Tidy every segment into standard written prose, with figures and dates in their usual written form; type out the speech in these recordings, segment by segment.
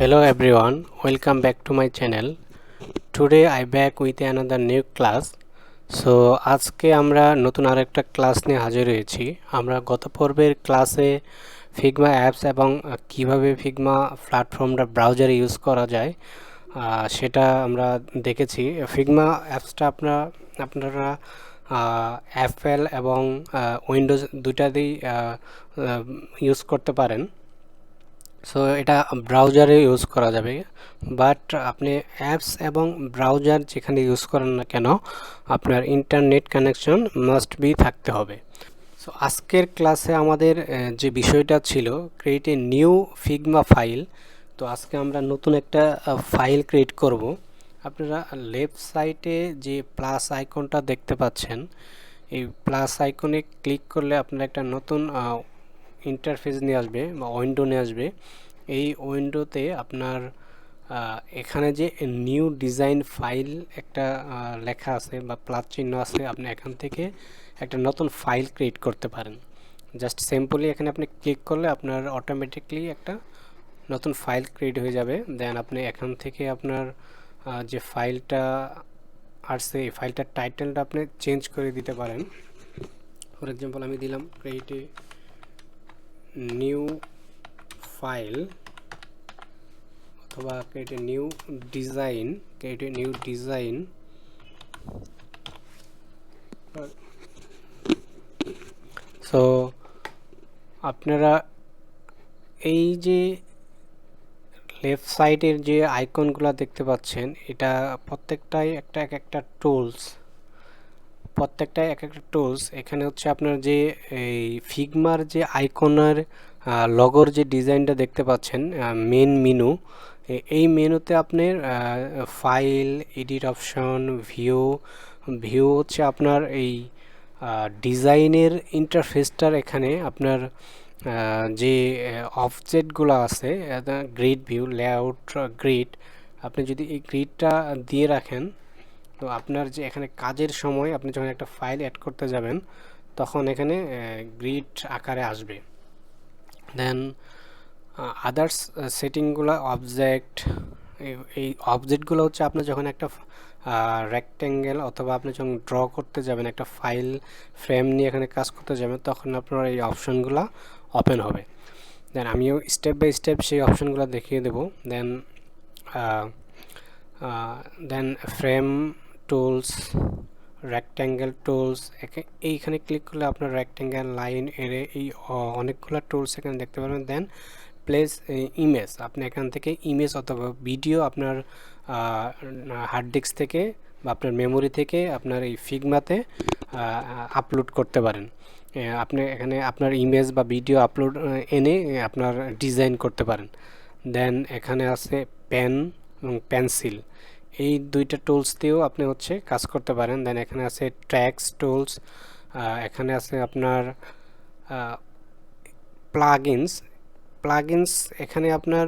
Hello everyone, welcome back to my channel. Today I back with another new class. So আজকে আমরা নতুন আরেকটা class নিয়ে হাজির হয়েছি। আমরা গত পর্বের ক্লাসে ফিগমা অ্যাপস এবং কিভাবে ফিগমা প্ল্যাটফর্মটা ব্রাউজারে ইউজ করা যায় সেটা আমরা দেখেছি। ফিগমা অ্যাপসটা আপনারা অ্যাপেল এবং উইন্ডোজ দুটাতেই ইউজ করতে পারেন। সো এটা ব্রাউজারে ইউজ করা যাবে, বাট আপনি অ্যাপস এবং ব্রাউজার যেখানে ইউজ করেন না কেন আপনার ইন্টারনেট কানেকশন মাস্ট বি থাকতে হবে। সো আজকের ক্লাসে আমাদের যে বিষয়টা ছিল create a new Figma file. তো আজকে আমরা নতুন একটা ফাইল ক্রিয়েট করব। আপনারা লেফট সাইডে যে প্লাস আইকনটা দেখতে পাচ্ছেন, এই প্লাস আইকনে ক্লিক করলে আপনার একটা নতুন ইন্টারফেস নিয়ে আসবে বা উইন্ডো নিয়ে আসবে। এই উইন্ডোতে আপনার এখানে যে নিউ ডিজাইন ফাইল একটা লেখা আছে বা প্লাস চিহ্ন আছে, আপনি এখান থেকে একটা নতুন ফাইল ক্রিয়েট করতে পারেন। জাস্ট সিম্পলি এখানে আপনি ক্লিক করলে আপনার অটোমেটিকলি একটা নতুন ফাইল ক্রিয়েট হয়ে যাবে। দেন আপনি এখান থেকে আপনার যে ফাইলটা আসছে এই ফাইলটার টাইটেলটা আপনি চেঞ্জ করে দিতে পারেন। ফর এক্সাম্পল আমি দিলাম ক্রিয়েট এ নিউ ফাইল অথবা create a new design. So আপনারা এই যে লেফট সাইডের যে আইকনগুলো দেখতে পাচ্ছেন, এটা প্রত্যেকটাই এক একটা টুলস। এখানে হচ্ছে আপনার যে এই ফিগমার যে আইকনের লগোর যে ডিজাইনটা দেখতে পাচ্ছেন, মেন মেনু। এই মেনুতে আপনার ফাইল, এডিট অপশন, ভিউ হচ্ছে আপনার এই ডিজাইনের ইন্টারফেসটার। এখানে আপনার যে অবজেক্টগুলো আছে, গ্রিড ভিউ, লেআউট, গ্রিড, আপনি যদি এই গ্রিডটা দিয়ে রাখেন তো আপনার যে এখানে কাজের সময় আপনি যখন একটা ফাইল অ্যাড করতে যাবেন তখন এখানে গ্রিড আকারে আসবে। দেন আদার্স সেটিংগুলো অবজেক্ট, এই অবজেক্টগুলো হচ্ছে আপনি যখন একটা রেক্ট্যাঙ্গেল অথবা আপনি যখন ড্র করতে যাবেন, একটা ফাইল ফ্রেম নিয়ে এখানে কাজ করতে যাবেন, তখন আপনার এই অপশনগুলো ওপেন হবে। দেন আমিও স্টেপ বাই স্টেপ সেই অপশনগুলো দেখিয়ে দেবো। দেন ফ্রেম টুলস, রেক্ট্যাঙ্গেল টুলস, এইখানে ক্লিক করলে আপনার রেক্ট্যাঙ্গেল, লাইন, এরে, এই অনেকগুলো টুলস এখানে দেখতে পাবেন। দেন প্লেস ইমেজ, আপনি এখান থেকে ইমেজ অথবা ভিডিও আপনার হার্ড ডিস্ক থেকে বা আপনার মেমোরি থেকে আপনার এই ফিগমাতে আপলোড করতে পারেন। আপনি এখানে আপনার ইমেজ বা ভিডিও আপলোড এনে আপনার ডিজাইন করতে পারেন। দেন এখানে আছে পেন এবং পেন্সিল, এই দুইটা টুলস দিয়েও আপনি হচ্ছে কাজ করতে পারেন। দেন এখানে আছে ট্র্যাক্স টুলস, এখানে আছে আপনার প্লাগইনস। এখানে আপনার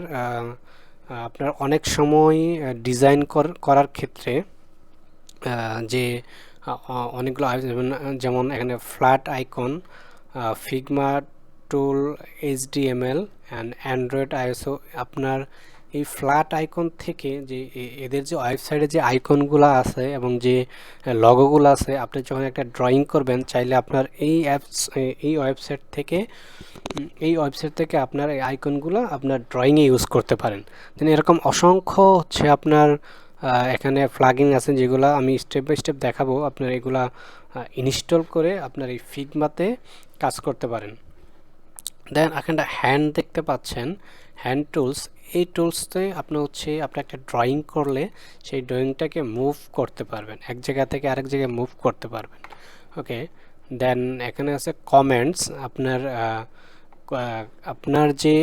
অনেক সময় ডিজাইন করার ক্ষেত্রে যে অনেকগুলো যেমন এখানে flat icon, Figma tool, HTML and Android ISO. আপনার এই ফ্ল্যাট আইকন থেকে যে এদের যে ওয়েবসাইটে যে আইকনগুলো আছে এবং যে লগোগুলো আছে, আপনি যখন একটা ড্রয়িং করবেন চাইলে আপনার এই ওয়েবসাইট থেকে আপনার এই আইকনগুলো আপনার ড্রয়িংয়ে ইউজ করতে পারেন। দেন এরকম অসংখ্য হচ্ছে আপনার এখানে প্লাগইন আছে যেগুলো আমি স্টেপ বাই স্টেপ দেখাবো। আপনার এগুলা ইনস্টল করে আপনার এই ফিগমাতে কাজ করতে পারেন। দেন এখানটা হ্যান্ড দেখতে পাচ্ছেন, হ্যান্ড টুলস। এই টুলসতে আপনি একটা ড্রয়িং করলে সেই ড্রয়িংটাকে মুভ করতে পারবেন, এক জায়গা থেকে আরেক জায়গায় মুভ করতে পারবেন। ওকে, দেন এখানে আছে কমেন্টস। আপনার যে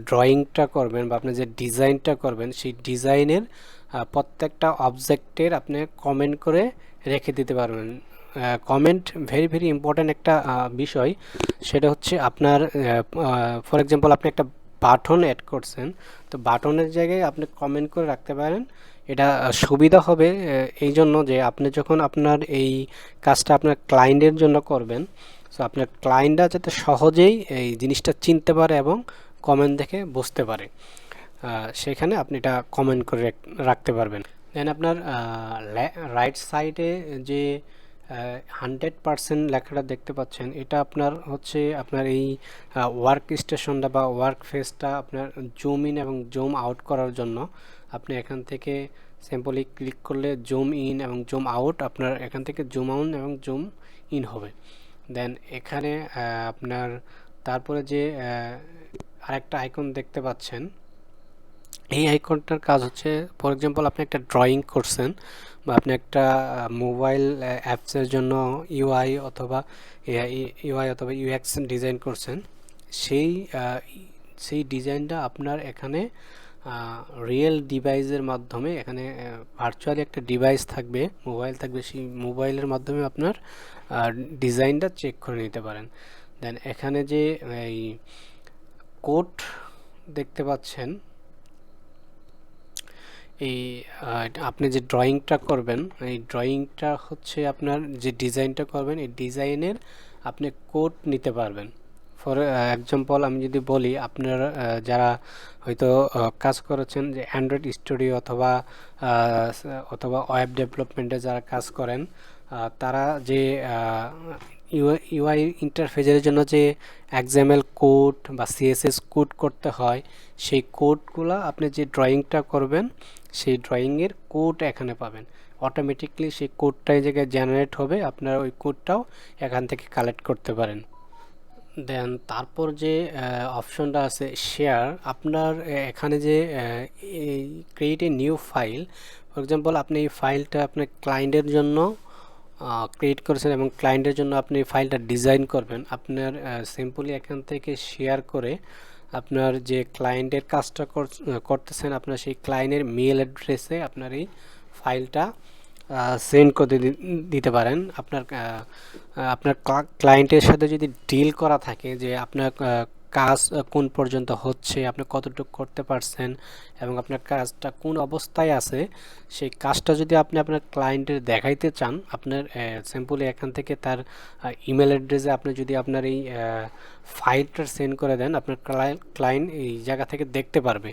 ড্রয়িংটা করবেন বা আপনি যে ডিজাইনটা করবেন সেই ডিজাইনের প্রত্যেকটা অবজেক্টের আপনি কমেন্ট করে রেখে দিতে পারবেন। কমেন্ট ভেরি ভেরি ইম্পর্ট্যান্ট একটা বিষয়। সেটা হচ্ছে আপনার ফর এক্সাম্পল আপনি একটা বাটন অ্যাড করছেন, তো বাটনের জায়গায় আপনি কমেন্ট করে রাখতে পারেন। এটা সুবিধা হবে এই জন্য যে আপনি যখন আপনার এই কাজটা আপনার ক্লায়েন্টের জন্য করবেন, সো আপনার ক্লায়েন্টরা যাতে সহজেই এই জিনিসটা চিনতে পারে এবং কমেন্ট দেখে বুঝতে পারে। সেখানে আপনি এটা কমেন্ট করে রাখতে পারবেন। দেন আপনার রাইট সাইডে যে 100% লেখাটা দেখতে পাচ্ছেন, এটা আপনার হচ্ছে আপনার এই ওয়ার্ক স্টেশনটা বা ওয়ার্ক ফেসটা আপনার জুম ইন এবং জুম আউট করার জন্য আপনি এখান থেকে সিম্পলি ক্লিক করলে জুম ইন এবং জুম আউট, আপনার এখান থেকে জুম আউট এবং জুম ইন হবে। দেন এখানে আপনার তারপরে যে আরেকটা আইকন দেখতে পাচ্ছেন, এই আইকনটার কাজ হচ্ছে, ফর এক্সাম্পল আপনি একটা ড্রয়িং করছেন বা আপনি একটা মোবাইল অ্যাপসের জন্য ইউআই অথবা ইউএক্স ডিজাইন করছেন, সেই সেই ডিজাইনটা আপনার এখানে রিয়েল ডিভাইসের মাধ্যমে, এখানে ভার্চুয়ালি একটা ডিভাইস থাকবে, মোবাইল থাকবে, সেই মোবাইলের মাধ্যমে আপনার ডিজাইনটা চেক করে নিতে পারেন। দেন এখানে যে এই কোড দেখতে পাচ্ছেন, এই আপনি যে ড্রয়িংটা করবেন, এই ড্রয়িংটা হচ্ছে আপনার যে ডিজাইনটা করবেন, এই ডিজাইনের আপনি কোড নিতে পারবেন। ফর এক্সাম্পল আমি যদি বলি, আপনার যারা হয়তো কাজ করেছেন যে অ্যান্ড্রয়েড স্টুডিও অথবা ওয়েব ডেভেলপমেন্টে যারা কাজ করেন, তারা যে ইউআই ইন্টারফেসের জন্য যে এক্সএমএল কোড বা সিএসএস কোড করতে হয়, সেই কোডগুলো আপনি যে ড্রয়িংটা করবেন সেই ড্রয়িংয়ের কোড এখানে পাবেন। অটোমেটিকলি সেই কোডটা এই জায়গায় জেনারেট হবে, আপনার ওই কোডটাও এখান থেকে কালেক্ট করতে পারেন। দেন তারপর যে অপশনটা আছে শেয়ার, আপনার এখানে যে create a new file, for example আপনি এই ফাইলটা আপনার ক্লায়েন্টের জন্য ক্রিয়েট করেছেন এবং ক্লায়েন্টের জন্য আপনি ফাইলটা ডিজাইন করবেন, আপনার সিম্পলি এখান থেকে শেয়ার করে আপনার যে ক্লায়েন্টের কাজটা করতেছেন, আপনার সেই ক্লায়েন্টের মেল অ্যাড্রেসে আপনার এই ফাইলটা সেন্ড করে দিতে পারেন। আপনার ক্লায়েন্টের সাথে যদি ডিল করা থাকে যে আপনার কাজ কোন পর্যন্ত হচ্ছে, আপনি কতটুকু করতে পারছেন এবং আপনার কাজটা কোন অবস্থায় আছে, সেই কাজটা যদি আপনি আপনার ক্লায়েন্টের দেখাইতে চান, আপনার সিম্পলি এখান থেকে তার ইমেল অ্যাড্রেসে আপনি যদি আপনার এই ফাইলটা সেন্ড করে দেন, আপনার ক্লায়েন্ট এই জায়গা থেকে দেখতে পারবে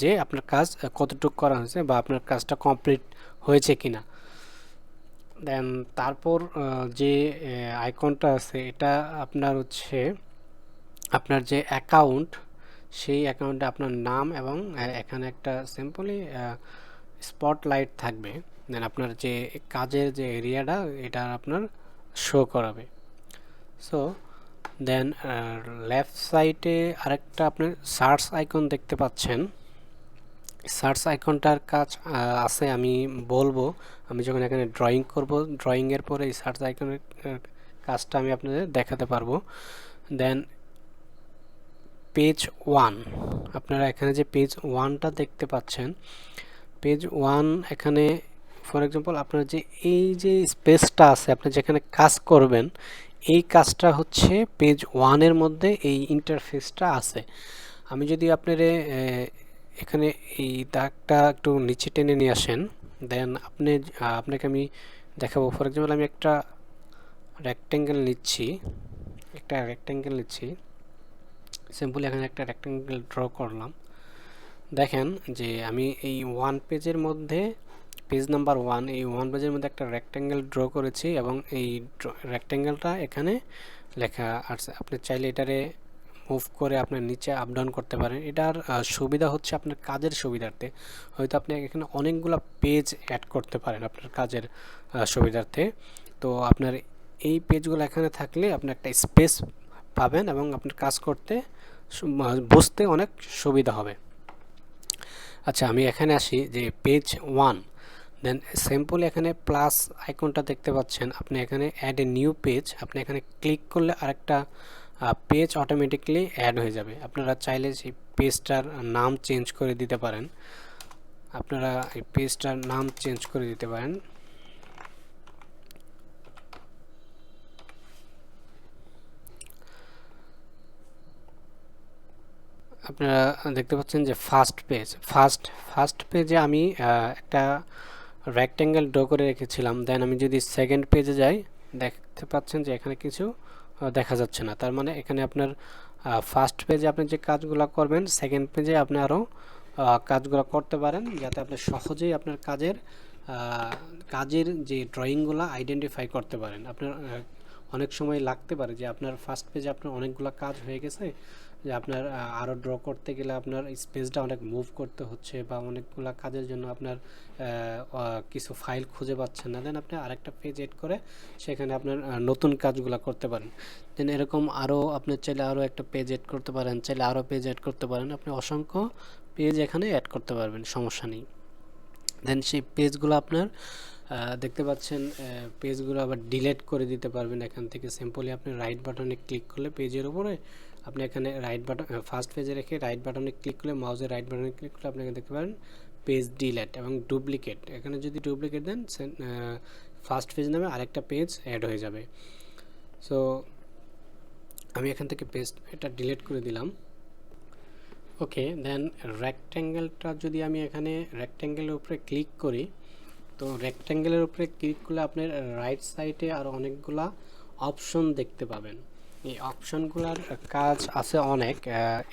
যে আপনার কাজ কতটুকু করা হয়েছে বা আপনার কাজটা কমপ্লিট হয়েছে কিনা। দেন তারপর যে আইকনটা আছে, এটা আপনার হচ্ছে আপনার যে অ্যাকাউন্ট, সেই অ্যাকাউন্টে আপনার নাম এবং এখানে একটা সিম্পলি স্পটলাইট থাকবে। দেন আপনার যে কাজের যে এরিয়াটা, এটা আপনার শো করাবে। সো দেন লেফট সাইডে আরেকটা আপনার সার্চ আইকন দেখতে পাচ্ছেন। সার্চ আইকনটার কাজ আছে, আমি বলবো আমি যখন এখানে ড্রয়িং করব, ড্রয়িংয়ের পরে এই সার্চ আইকনের কাজটা আমি আপনাদের দেখাতে পারবো। দেন পেজ 1, আপনারা এখানে যে পেজ 1টা দেখতে পাচ্ছেন, পেজ 1 এখানে ফর এক্সাম্পল আপনার যে এই যে স্পেসটা আছে, আপনি যেখানে কাজ করবেন, এই কাজটা হচ্ছে পেজ 1-এর মধ্যে এই ইন্টারফেসটা আছে। আমি যদি আপনার এখানে এই দাগটা একটু নিচে টেনে নিয়ে আসেন, দেন আপনাকে আমি দেখাবো। ফর এক্সাম্পল আমি একটা রেক্ট্যাঙ্গেল নিচ্ছি, সিম্পলি এখানে একটা রেক্ট্যাঙ্গেল ড্র করলাম। দেখেন যে আমি এই পেজ নাম্বার 1, এই 1 পেজের মধ্যে একটা রেক্ট্যাঙ্গেল ড্র করেছি এবং এই রেক্ট্যাঙ্গেলটা এখানে লেখা আছে। আপনি চাইলে এটারে মুভ করে আপনার নিচে আপ ডাউন করতে পারেন। এটার সুবিধা হচ্ছে আপনার কাজের সুবিধার্থে, হয়তো আপনি এখানে অনেকগুলো পেজ অ্যাড করতে পারেন আপনার কাজের সুবিধার্থে। তো আপনার এই পেজগুলো এখানে থাকলে আপনি একটা স্পেস পাবেন এবং আপনার কাজ করতে বুঝতে অনেক সুবিধা হবে। আচ্ছা, আমি এখানে আসি যে পেজ 1, দেন সিম্পলি এখানে প্লাস আইকনটা দেখতে পাচ্ছেন, আপনি এখানে অ্যাড এ নিউ পেজ, আপনি এখানে ক্লিক করলে আরেকটা পেজ অটোমেটিকলি অ্যাড হয়ে যাবে। আপনারা চাইলে সেই পেজটার নাম চেঞ্জ করে দিতে পারেন, আপনারা দেখতে পাচ্ছেন যে ফার্স্ট পেজে আমি একটা রেক্ট্যাঙ্গেল ড্র করে রেখেছিলাম। দেন আমি যদি সেকেন্ড পেজে যাই, দেখতে পাচ্ছেন যে এখানে কিছু দেখা যাচ্ছে না। তার মানে এখানে আপনার ফার্স্ট পেজে আপনি যে কাজগুলো করবেন, সেকেন্ড পেজে আপনি আরও কাজগুলো করতে পারেন, যাতে আপনি সহজেই আপনার কাজের যে ড্রয়িংগুলো আইডেন্টিফাই করতে পারেন। আপনার অনেক সময় লাগতে পারে যে আপনার ফার্স্ট পেজে আপনার অনেকগুলো কাজ হয়ে গেছে, যে আপনার আরও ড্র করতে গেলে আপনার স্পেসটা অনেক মুভ করতে হচ্ছে, বা অনেকগুলো কাজের জন্য আপনার কিছু ফাইল খুঁজে পাচ্ছেন না, দেন আপনি আরেকটা পেজ এড করে সেখানে আপনার নতুন কাজগুলো করতে পারেন। দেন এরকম আরও আপনি চাইলে আরও একটা পেজ এড করতে পারেন, চাইলে আরও পেজ এড করতে পারেন, আপনি অসংখ্য পেজ এখানে অ্যাড করতে পারবেন, সমস্যা নেই। দেন সেই পেজগুলো আপনার দেখতে পাচ্ছেন, পেজগুলো আবার ডিলিট করে দিতে পারবেন এখান থেকে। সিম্পলি আপনি রাইট বাটনে ক্লিক করলে পেজের উপরে আপনি এখানে রাইট বাটন ফার্স্ট পেজে রেখে রাইট বাটনে ক্লিক করলে, মাউসের রাইট বাটনে ক্লিক করলে আপনি দেখতে পারেন পেজ ডিলিট এবং ডুপ্লিকেট। এখানে যদি ডুপ্লিকেট দেন, ফার্স্ট পেজ নামে আরেকটা পেজ অ্যাড হয়ে যাবে। সো আমি এখান থেকে পেজ এটা ডিলিট করে দিলাম। ওকে, দেন রেক্ট্যাঙ্গেলটা যদি আমি এখানে রেক্ট্যাঙ্গেলের উপরে ক্লিক করি, তো রেক্ট্যাঙ্গেলের উপরে ক্লিক করলে আপনার রাইট সাইডে আর অনেকগুলা অপশন দেখতে পাবেন। এই অপশনগুলোর কাজ আছে অনেক।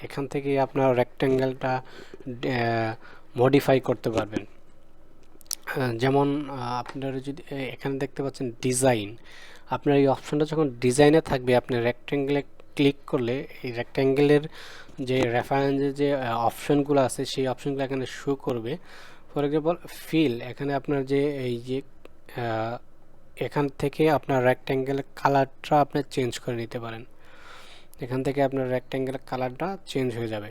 এখান থেকে আপনার রেক্ট্যাঙ্গেলটা মডিফাই করতে পারবেন। যেমন আপনারা যদি এখানে দেখতে পাচ্ছেন ডিজাইন, আপনার এই অপশনটা যখন ডিজাইনে থাকবে, আপনি রেক্ট্যাঙ্গেলে ক্লিক করলে এই রেক্ট্যাঙ্গেলের যে রেফারেন্সের যে অপশনগুলো আছে সেই অপশনগুলো এখানে শো করবে। ফর এক্সাম্পল ফিল, এখানে আপনার যে এই যে এখান থেকে আপনার রেক্ট্যাঙ্গেলের কালারটা আপনি চেঞ্জ করে নিতে পারেন। এখান থেকে আপনার রেক্ট্যাঙ্গেলের কালারটা চেঞ্জ হয়ে যাবে।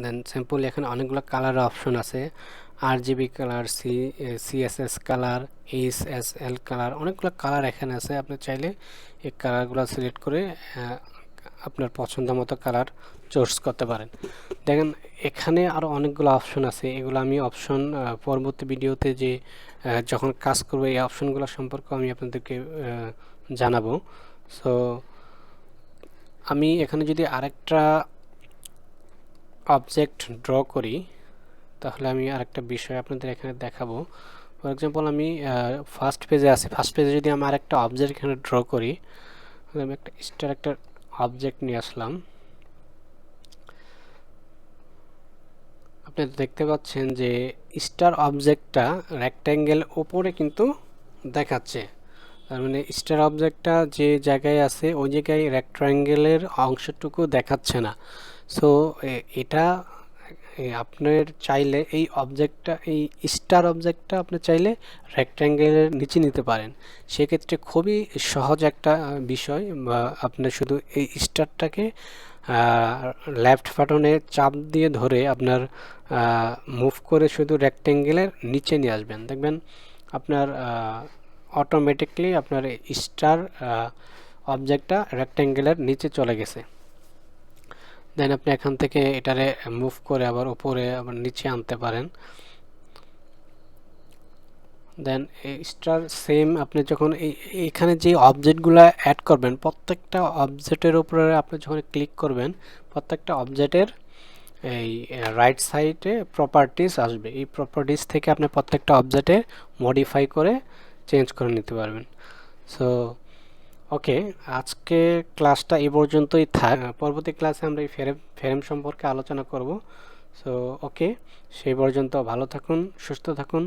দেন সিম্পল এখানে অনেকগুলো কালার অপশন আছে, RGB colour, CSS colour, HSL colour, অনেকগুলো কালার এখানে আছে। আপনি চাইলে এই কালারগুলো সিলেক্ট করে আপনার পছন্দ মতো কালার চুজ করতে পারেন। দেখেন এখানে আরও অনেকগুলো অপশন আছে, এগুলো আমি অপশন পরবর্তী ভিডিওতে যে যখন কাজ করব এই অপশনগুলো সম্পর্কে আমি আপনাদেরকে জানাবো। সো আমি এখানে যদি আরেকটা অবজেক্ট ড্র করি, তাহলে আমি আরেকটা বিষয় আপনাদের এখানে দেখাবো। ফর এক্সাম্পল আমি ফার্স্ট পেজে আছি, ফার্স্ট পেজে যদি আমি আরেকটা অবজেক্ট এখানে ড্র করি, আমি একটা স্টার একটা অবজেক্ট নিয়ে আসলাম। আপনি দেখতে পাচ্ছেন যে স্টার অবজেক্টটা রেক্ট্যাঙ্গেল ওপরে কিন্তু দেখাচ্ছে, তার মানে স্টার অবজেক্টটা যে জায়গায় আছে ওই জায়গায় রেক্ট্যাঙ্গেলের অংশটুকু দেখাচ্ছে না। সো এটা আপনার চাইলে এই অবজেক্টটা, এই স্টার অবজেক্টটা আপনি চাইলে রেক্ট্যাঙ্গেলের নিচে নিতে পারেন। সেক্ষেত্রে খুবই সহজ একটা বিষয়, আপনি শুধু এই স্টারটাকে লেফট বাটনে চাপ দিয়ে ধরে আপনার মুভ করে শুধু রেক্ট্যাঙ্গেলের নিচে নিয়ে আসবেন, দেখবেন আপনার অটোমেটিকলি আপনার স্টার অবজেক্টটা রেক্ট্যাঙ্গেলের নিচে চলে গেছে। দেন আপনি এখান থেকে এটারে মুভ করে আবার উপরে আবার নিচে আনতে পারেন। দেন স্টার সেম আপনি যখন এখানে যে অবজেক্টগুলো অ্যাড করবেন, প্রত্যেকটা অবজেক্টের উপরে আপনি যখন ক্লিক করবেন, প্রত্যেকটা অবজেক্টের এই রাইট সাইডে প্রপার্টিস আসবে। এই প্রপার্টিস থেকে আপনি প্রত্যেকটা অবজেক্টে মডিফাই করে চেঞ্জ করে নিতে পারবেন। সো ওকে, আজকে ক্লাসটা এই পর্যন্তই থাক। পরবর্তী ক্লাসে আমরা এই ফ্রেম সম্পর্কে আলোচনা করব। সো ওকে, সেই পর্যন্ত ভালো থাকুন, সুস্থ থাকুন।